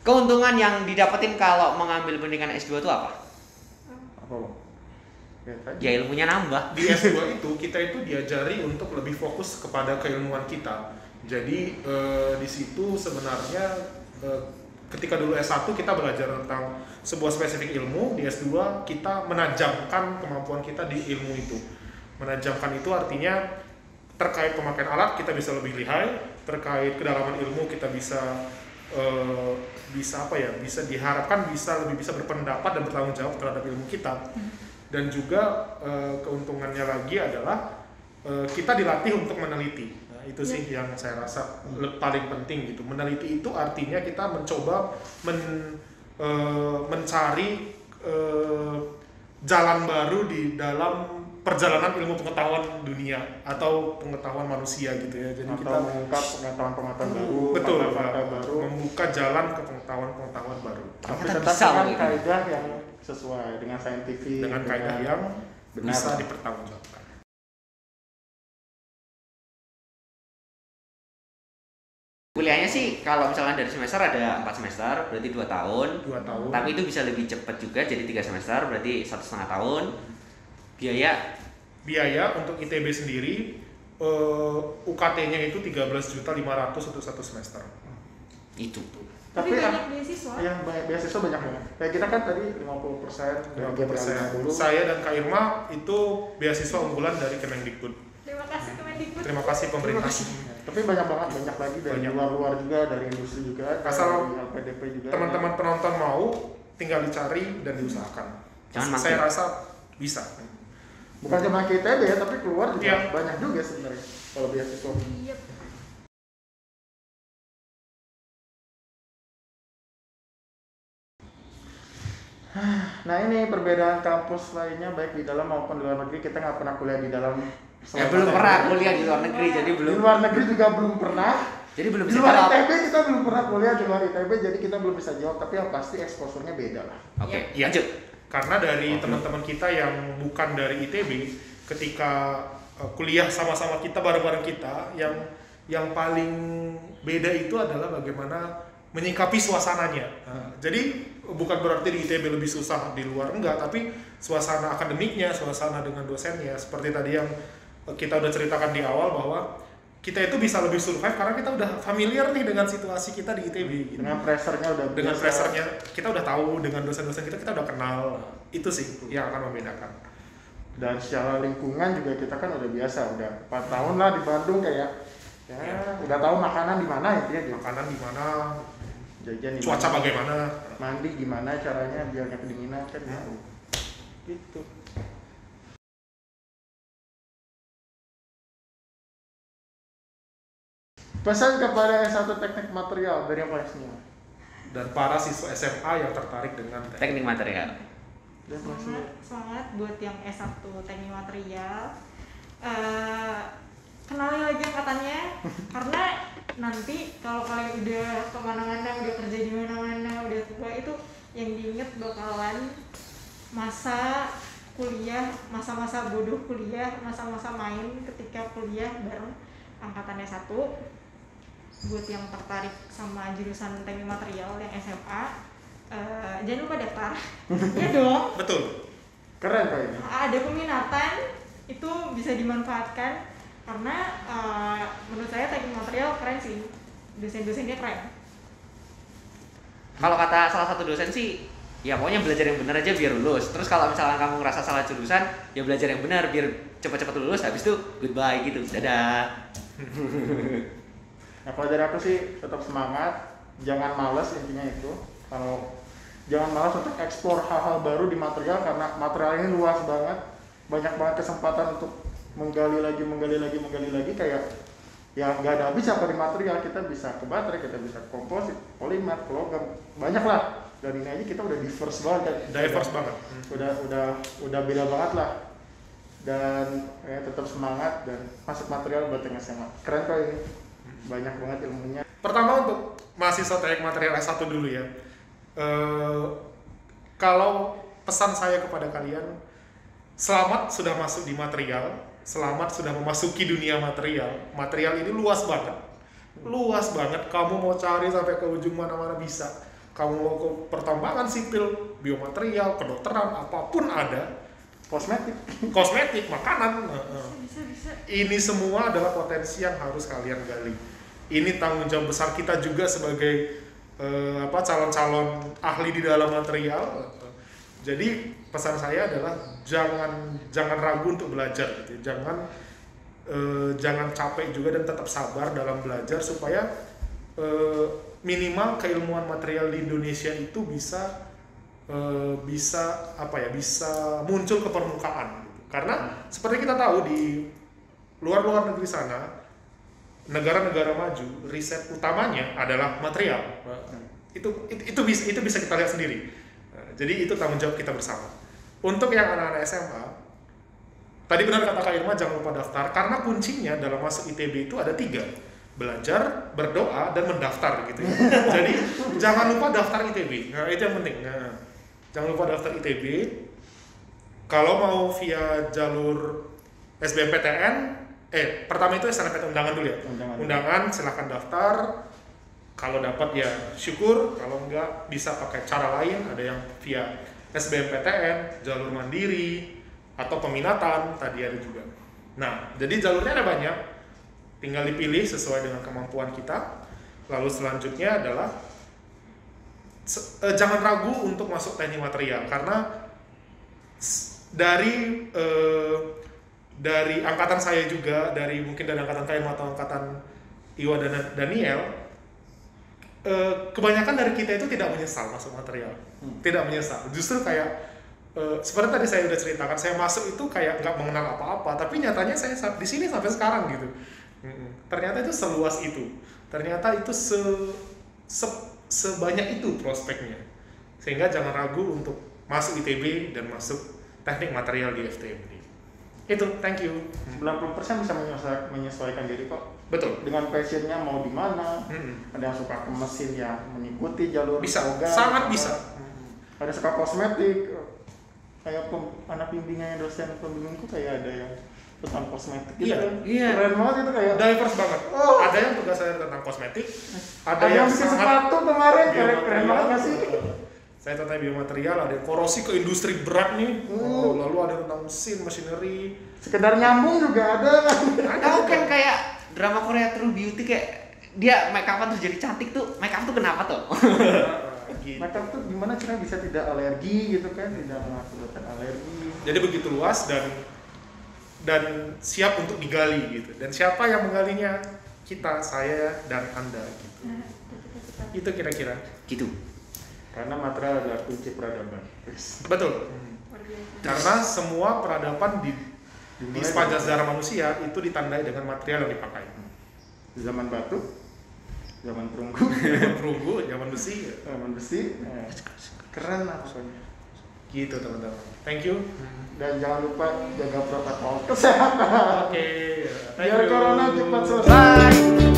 keuntungan yang didapetin kalau mengambil pendidikan S2 itu apa? Apa Bang? Ya ilmunya nambah. Di S2 itu kita itu diajari untuk lebih fokus kepada keilmuan kita. Jadi di situ sebenarnya ketika dulu S1 kita belajar tentang sebuah spesifik ilmu, di S2 kita menajamkan kemampuan kita di ilmu itu. Menajamkan itu artinya terkait pemakaian alat kita bisa lebih lihai, terkait kedalaman ilmu kita bisa bisa diharapkan bisa lebih bisa berpendapat dan bertanggung jawab terhadap ilmu kita. Dan juga keuntungannya lagi adalah kita dilatih untuk meneliti. Nah, itu sih yang saya rasa paling penting gitu. Meneliti itu artinya kita mencoba mencari jalan baru di dalam perjalanan ilmu pengetahuan dunia atau pengetahuan manusia gitu ya. Jadi atau kita mengungkap pengetahuan-pengetahuan baru, betul, fakta baru, membuka jalan ke pengetahuan-pengetahuan baru. tapi Ternyata tetap bisa dengan gitu. kaidah yang sesuai dengan saintifik, Dengan kaidah yang benar. bisa dipertanggungjawabkan. Kuliahnya sih kalau misalkan dari semester ada 4 semester, berarti 2 tahun. 2 tahun. Tapi itu bisa lebih cepat juga, jadi 3 semester, berarti 1,5 tahun. Biaya untuk ITB sendiri UKT-nya itu 13.500.000 untuk 1 semester. Itu. Tapi Tapi banyak beasiswa. yang banyak beasiswa banyak banget. Kayak kita kan tadi 50%, 50%. Saya dan Kak Irma itu beasiswa unggulan dari Kemendikbud. Terima kasih Kemendikbud. Terima kasih pemerintah. Tapi banyak lagi dari Banyak. luar-luar juga, dari industri juga, Asal dari LPDP juga. Teman-teman penonton mau, tinggal dicari dan diusahakan. Jangan Saya mangkir. rasa bisa. Bukan cuma ke ITB ya, tapi keluar juga Iya. banyak juga sebenarnya kalau beasiswa. Iya. Nah ini perbedaan kampus lainnya baik di dalam maupun di luar negeri, kita nggak pernah kuliah di dalam. Ya belum pernah kuliah di luar negeri, jadi Di belum. luar negeri juga belum pernah. Jadi belum Di bisa luar jawab. ITB kita belum pernah kuliah di luar ITB, jadi kita belum bisa jawab. Tapi yang pasti exposure-nya beda lah. Oke, Iya. lanjut. Karena dari teman-teman kita yang bukan dari ITB, ketika kuliah sama-sama kita bareng-bareng kita, yang paling beda itu adalah bagaimana menyikapi suasananya. Nah, jadi bukan berarti di ITB lebih susah di luar, enggak, tapi suasana akademiknya, suasana dengan dosennya, seperti tadi yang kita udah ceritakan di awal bahwa kita itu bisa lebih survive karena kita udah familiar nih dengan situasi kita di ITB gitu. Dengan pressure-nya udah Dengan biasa. pressure-nya kita udah tahu, dengan dosen-dosen kita udah kenal. Itu sih yang akan membedakan. Dan secara lingkungan juga kita kan udah biasa, udah 4 tahun lah di Bandung kayak ya, Ya. udah tahu makanan di mana intinya gitu. Makanan gimana, Jajan di cuaca mana, bagaimana. mandi gimana caranya biar nggak kedinginan kan Ya. gitu. Gitu. Pesan kepada S1 Teknik Material dari yang paling senior. Dan para siswa SMA yang tertarik dengan Teknik material. Dari yang paling senior. Semangat buat yang S1 Teknik Material. Kenali lagi angkatannya karena nanti kalau kalian udah kemana-mana, udah kerja di mana-mana, udah tua, itu yang diinget bakalan masa kuliah, masa-masa bodoh kuliah, masa-masa main ketika kuliah bareng angkatannya satu. Buat yang tertarik sama jurusan teknik material yang SMA, jangan lupa daftar. Iya dong. Betul. Keren kok ini. Ada peminatan itu bisa dimanfaatkan karena menurut saya teknik material keren sih, dosen-dosennya keren. Kalau kata salah satu dosen sih, ya pokoknya belajar yang benar aja biar lulus. Terus kalau misalkan kamu ngerasa salah jurusan, ya belajar yang benar biar cepat-cepat lulus. Habis itu goodbye gitu, dadah. Nah, kalau dari aku sih tetap semangat, jangan malas intinya itu. Kalau jangan malas untuk eksplor hal-hal baru di material karena material ini luas banget, banyak banget kesempatan untuk menggali lagi kayak ya nggak ada habis apa di material. Kita bisa ke baterai, kita bisa ke komposit, polimer, logam, banyak lah. Dan ini aja kita udah diverse banget kan. Diverse banget. Udah beda banget lah. Dan ya, tetap semangat dan masuk material buat yang SMA. Keren kok ini. Banyak banget ilmunya. Pertama untuk mahasiswa teknik material S1 dulu ya. Kalau pesan saya kepada kalian, selamat sudah masuk di material, selamat sudah memasuki dunia material. Material ini luas banget. Luas banget, kamu mau cari sampai ke ujung mana-mana bisa. kamu mau ke pertambangan sipil, biomaterial, kedokteran, apapun ada, kosmetik, makanan. Bisa. Ini semua adalah potensi yang harus kalian gali. Ini tanggung jawab besar kita juga sebagai calon-calon ahli di dalam material. Jadi pesan saya adalah jangan ragu untuk belajar, gitu. Jangan capek juga dan tetap sabar dalam belajar supaya minimal keilmuan material di Indonesia itu bisa muncul ke permukaan. Karena seperti kita tahu di luar negeri sana, negara-negara maju riset utamanya adalah material. Itu bisa kita lihat sendiri. Jadi itu tanggung jawab kita bersama. Untuk yang anak-anak SMA, tadi benar kata Kak Irma, jangan lupa daftar, karena kuncinya dalam masuk ITB itu ada 3: belajar, berdoa, dan mendaftar gitu ya. Jadi jangan lupa daftar ITB. Nah, itu yang penting. Nah, jangan lupa daftar ITB. Kalau mau via jalur SBMPTN, pertama itu SNMPTN undangan dulu ya. Undangan silahkan daftar. Kalau dapat ya syukur, kalau enggak bisa pakai cara lain, ada yang via SBMPTN, jalur mandiri, atau peminatan, tadi ada juga. Nah, jadi jalurnya ada banyak, tinggal dipilih sesuai dengan kemampuan kita. Lalu selanjutnya adalah jangan ragu untuk masuk teknik material, karena dari angkatan saya juga, mungkin dari angkatan KM atau angkatan Iwa dan Daniel, kebanyakan dari kita itu tidak menyesal masuk material, tidak menyesal. Justru kayak seperti tadi saya udah ceritakan, saya masuk itu kayak nggak mengenal apa-apa, tapi nyatanya saya di sini sampai sekarang gitu. Ternyata itu seluas itu, ternyata itu sebanyak itu prospeknya, sehingga jangan ragu untuk masuk ITB dan masuk teknik material di FTM. Itu, thank you. 90% bisa menyesuaikan diri kok. Betul. Dengan passionnya mau di mana. Ada yang suka ke mesin yang mengikuti jalur bisa, yoga, sangat bisa. Ada suka kosmetik, kayak anak bimbingannya dosen pembimbingku kayak ada yang tentang kosmetik gitu. Iya. Keren banget itu kayak. Diverse banget. Ada yang tugas saya tentang kosmetik, Ada yang bikin sepatu kemarin, keren banget nggak sih? Saya tentang biomaterial, ada yang korosi ke industri berat nih. Lalu ada tentang mesin, machinery. Sekedar nyambung juga ada. Tahu kan kayak drama Korea True Beauty, kayak dia make upan terus jadi cantik tuh. Make up tuh kenapa tuh? Gitu. Make up tuh gimana caranya bisa tidak alergi gitu kan, tidak mengakibatkan alergi. Jadi begitu luas dan siap untuk digali gitu. Dan siapa yang menggalinya? Kita, saya, dan Anda gitu. Itu kira-kira. Gitu. Karena material adalah kunci peradaban. Betul. Karena semua peradaban di sepanjang sejarah manusia itu ditandai dengan material yang dipakai. Zaman batu, zaman perunggu, zaman besi. Keren lah pokoknya. Gitu teman-teman. Thank you. Dan jangan lupa jaga protokol kesehatan. Oke. Biar corona cepat selesai. Bye.